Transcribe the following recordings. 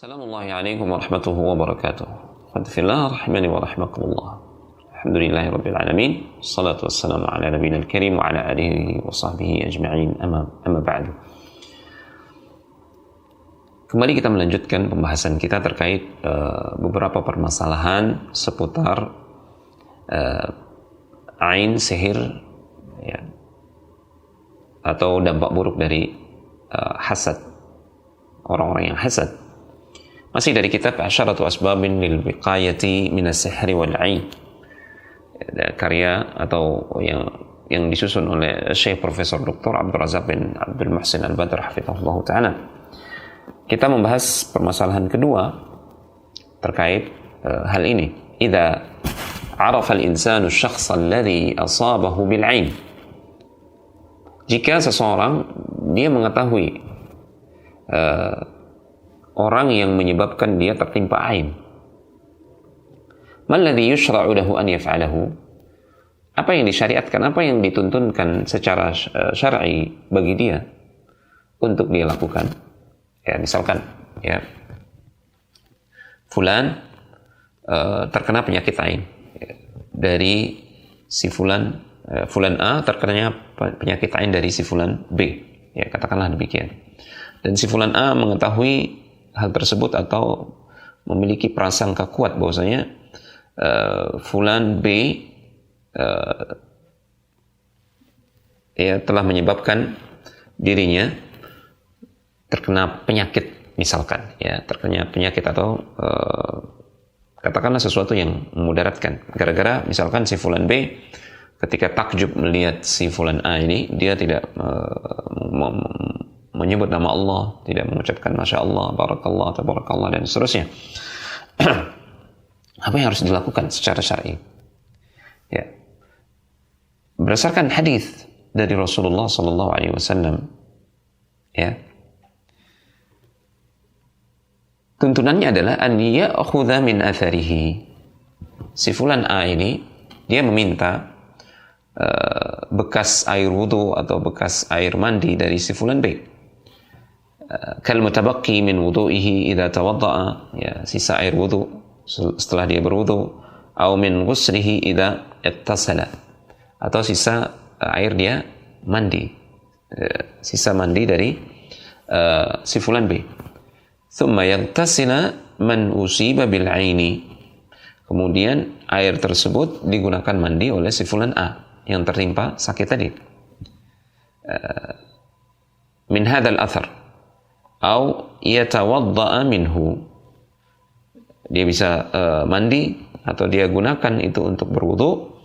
Assalamualaikum warahmatullahi wabarakatuh. Fadfillah rahimani wa rahimakumullah. Alhamdulillahi rabbil alamin. Salatu wassalamu ala nabiyina al-karim wa ala alihi wa sahbihi ajma'in. Amma ba'du. Kembali kita melanjutkan pembahasan kita terkait beberapa permasalahan seputar ain sihir, ya, atau dampak buruk dari hasad, orang-orang yang hasad. Masih dari kitab Asyaratu Asbabin lil Wiqayati Minas Sihri wal Ain, karya atau yang disusun oleh Syekh Profesor Dr. Abdul Razak bin Abdul Muhsin Al-Badr hafizahullah ta'ala. Kita membahas permasalahan kedua terkait hal ini. Idza arafa al-insanu asy-syakhs alladhi asabahu bil 'ain. Jika seseorang dia mengetahui orang yang menyebabkan dia tertimpa ain. Malladhi yushra'u lahu an yaf'alahu? Apa yang disyariatkan, apa yang dituntunkan secara syar'i bagi dia untuk dia lakukan? Ya, misalkan, ya, fulan terkena penyakit ain. Dari si fulan A terkena penyakit ain dari si fulan B. Ya, katakanlah demikian. Dan si fulan A mengetahui hal tersebut atau memiliki prasangka kuat bahwasanya fulan B ya telah menyebabkan dirinya terkena penyakit, misalkan, ya, terkena penyakit atau katakanlah sesuatu yang memudaratkan gara-gara misalkan si fulan B ketika takjub melihat si fulan A ini, dia tidak menyebut nama Allah, tidak mengucapkan Masya Allah, Barakallah, Tabarakallah, dan seterusnya. Apa yang harus dilakukan secara syar'i? Ya. Berdasarkan hadis dari Rasulullah SAW, ya, tuntunannya adalah an ya'khudha min atharihi. Si fulan A ini dia meminta bekas air wudu atau bekas air mandi dari si fulan B. Kal mutabaqi min wudu'ihi idza tawadda'a, ya, sisa air wudu setelah dia berwudu, atau min ghuslihi idza ittasala, atau sisa air dia mandi, sisa mandi dari si fulan B. Thumma yaghtasila man usiba bil 'aini, kemudian air tersebut digunakan mandi oleh si fulan A yang tertimpa sakit tadi. Min hadzal athar au yatawadda'a minhu, dia bisa mandi atau dia gunakan itu untuk berwudu,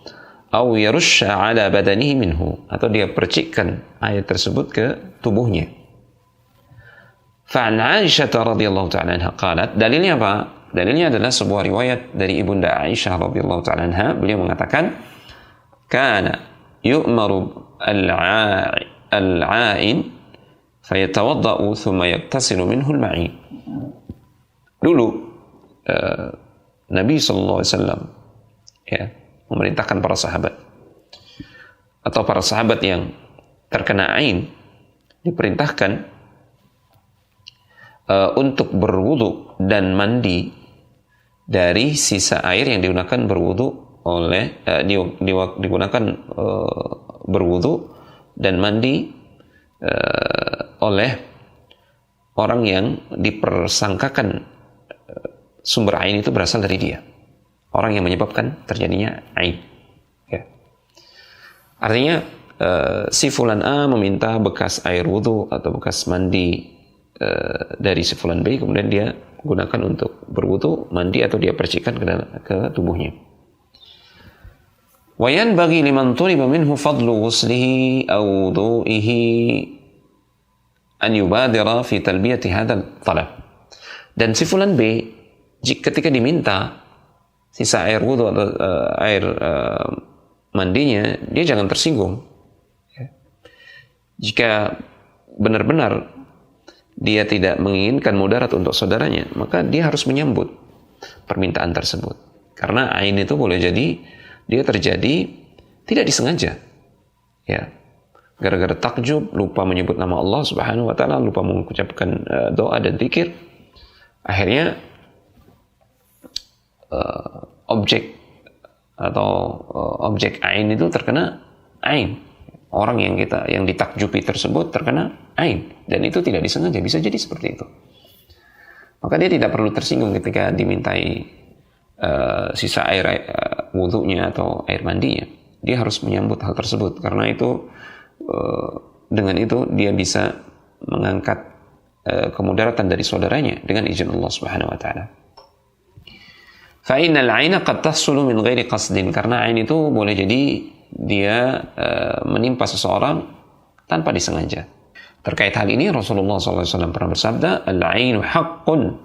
au yarusha ala badanihi minhu, atau dia percikkan air tersebut ke tubuhnya. Fa'an Aisyah radhiyallahu ta'ala anha qalat, dalilnya apa? Dalilnya adalah sebuah riwayat dari Ibunda Aisyah radhiyallahu ta'ala anha. Beliau mengatakan, kana yu'maru al-'ain fayatawadda'u thumma yaktasilu minhu al-ma'in. Dulu Nabi SAW, ya, memerintahkan para sahabat atau para sahabat yang terkena ain diperintahkan untuk berwudu dan mandi dari sisa air yang digunakan berwudu oleh digunakan berwudu dan mandi oleh orang yang dipersangkakan sumber ain itu berasal dari dia, orang yang menyebabkan terjadinya ain, ya. Artinya si fulan A meminta bekas air wudu atau bekas mandi dari si fulan B, kemudian dia gunakan untuk berwudu, mandi, atau dia percikan ke tubuhnya. Wa yanbaghi liman turiba minhu fadlu ghuslihi aw wudu'ihi an yubadira fi talbiyati hadzal talab. Dan si fulan B ketika diminta sisa air wudu atau air mandinya, dia jangan tersinggung. Jika benar-benar dia tidak menginginkan mudarat untuk saudaranya, maka dia harus menyambut permintaan tersebut. Karena ain itu boleh jadi dia terjadi tidak disengaja, ya, gara-gara takjub, lupa menyebut nama Allah Subhanahu wa ta'ala, lupa mengucapkan doa dan zikir, akhirnya objek atau objek ain itu terkena ain. Orang yang ditakjubi tersebut terkena ain, dan itu tidak disengaja, bisa jadi seperti itu. Maka dia tidak perlu tersinggung ketika dimintai sisa air wudhunya atau air mandinya. Dia harus menyambut hal tersebut, karena itu dengan itu dia bisa mengangkat kemudaratan dari saudaranya dengan izin Allah Subhanahu wa taala. Fa innal 'aina qad tahsulu min ghairi qasdin, karena ain itu boleh jadi dia menimpa seseorang tanpa disengaja. Terkait hal ini Rasulullah SAW pernah bersabda, al-'ainu haqqun,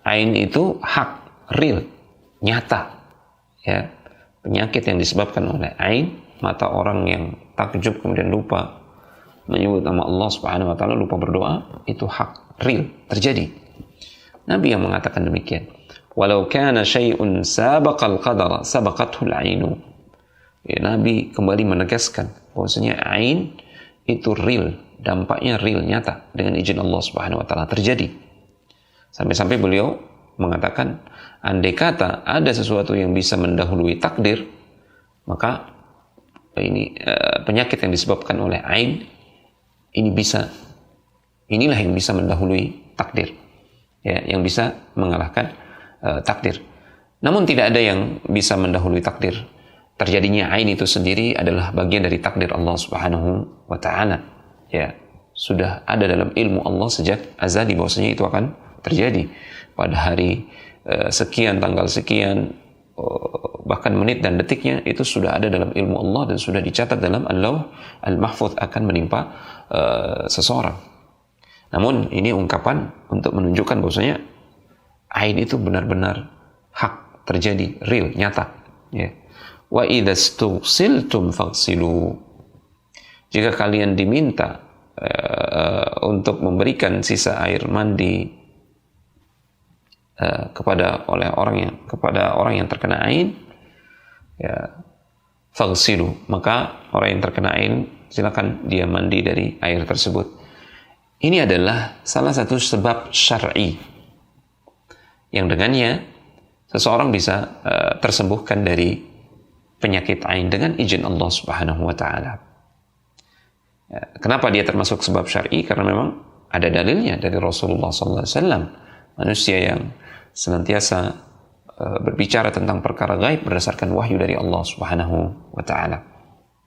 ain itu hak, real, nyata. Ya, penyakit yang disebabkan oleh ain, mata orang yang takjub kemudian lupa menyebut nama Allah Subhanahu wa taala, lupa berdoa, itu hak, real, terjadi. Nabi yang mengatakan demikian. Walau kana syai'un sabaqal qadara sabaqathu al-'ainu. Ya, Nabi kembali menegaskan bahwasanya ain itu real, dampaknya real, nyata, dengan izin Allah Subhanahu wa taala terjadi. Sampai-sampai beliau mengatakan, andai kata ada sesuatu yang bisa mendahului takdir, maka ini penyakit yang disebabkan oleh ain inilah yang bisa mendahului takdir, ya, yang bisa mengalahkan takdir. Namun tidak ada yang bisa mendahului takdir. Terjadinya ain itu sendiri adalah bagian dari takdir Allah Subhanahu wa taala. Ya, sudah ada dalam ilmu Allah sejak azali bahwasanya itu akan terjadi pada hari sekian, tanggal sekian, bahkan menit dan detiknya itu sudah ada dalam ilmu Allah dan sudah dicatat dalam Al-Lauh Al-Mahfuz akan menimpa seseorang. Namun ini ungkapan untuk menunjukkan bahwasanya ain itu benar-benar hak, terjadi, real, nyata. Ya. Wa idza stughsiltum faghsilu. Jika kalian diminta untuk memberikan sisa air mandi kepada orang yang terkena ain, ya, faghsilu, maka orang yang terkena ain silakan dia mandi dari air tersebut. Ini adalah salah satu sebab syar'i yang dengannya seseorang bisa tersembuhkan dari penyakit ain dengan izin Allah Subhanahu wa taala. Kenapa dia termasuk sebab syar'i? Karena memang ada dalilnya dari Rasulullah sallallahu alaihi wasallam, manusia yang senantiasa berbicara tentang perkara gaib berdasarkan wahyu dari Allah Subhanahu wa taala.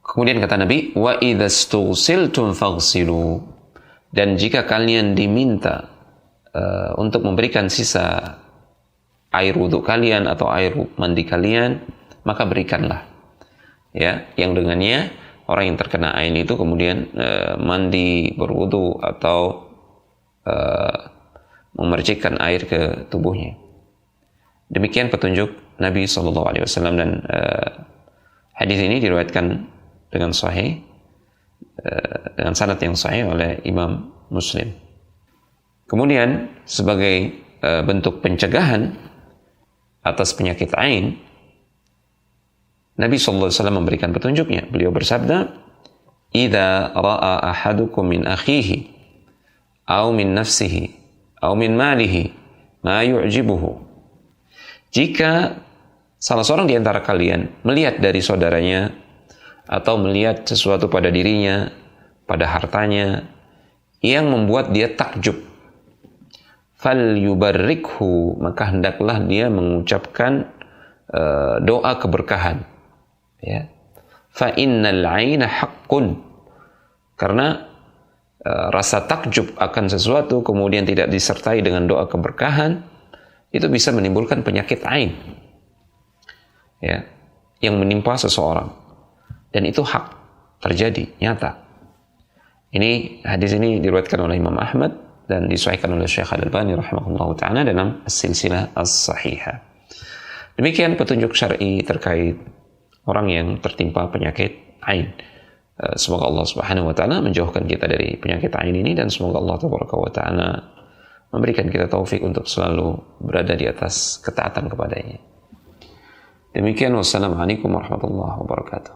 Kemudian kata Nabi, wa idza stughsiltum faghsilu, dan jika kalian diminta untuk memberikan sisa air wudhu kalian atau air mandi kalian, maka berikanlah, ya, yang dengannya orang yang terkena ain itu kemudian mandi, berwudu atau memercikkan air ke tubuhnya. Demikian petunjuk Nabi SAW, dan hadis ini diriwayatkan dengan sahih, dengan sanad yang sahih oleh Imam Muslim. Kemudian sebagai bentuk pencegahan atas penyakit ain, Nabi SAW memberikan petunjuknya. Beliau bersabda, "Idza ra'a ahadukum min akhihi aw min nafsihi aw min malihi ma yu'jibuhu." Jika salah seorang di antara kalian melihat dari saudaranya atau melihat sesuatu pada dirinya, pada hartanya yang membuat dia takjub, falyubarrikhu, maka hendaklah dia mengucapkan doa keberkahan. Ya, fa innal 'aina haqqun, karena rasa takjub akan sesuatu kemudian tidak disertai dengan doa keberkahan itu bisa menimbulkan penyakit ain, ya, yang menimpa seseorang, dan itu hak, terjadi, nyata. Hadis ini diriwayatkan oleh Imam Ahmad dan disahihkan oleh Syekh Al-Albani rahimahullahu taala dalam As-Silsilah As-Sahihah. Demikian petunjuk syar'i terkait orang yang tertimpa penyakit ain. Semoga Allah Subhanahu wa taala menjauhkan kita dari penyakit ain ini, dan semoga Allah Tabaraka wa taala memberikan kita taufik untuk selalu berada di atas ketaatan kepadanya. Demikian, wassalamualaikum warahmatullahi wabarakatuh.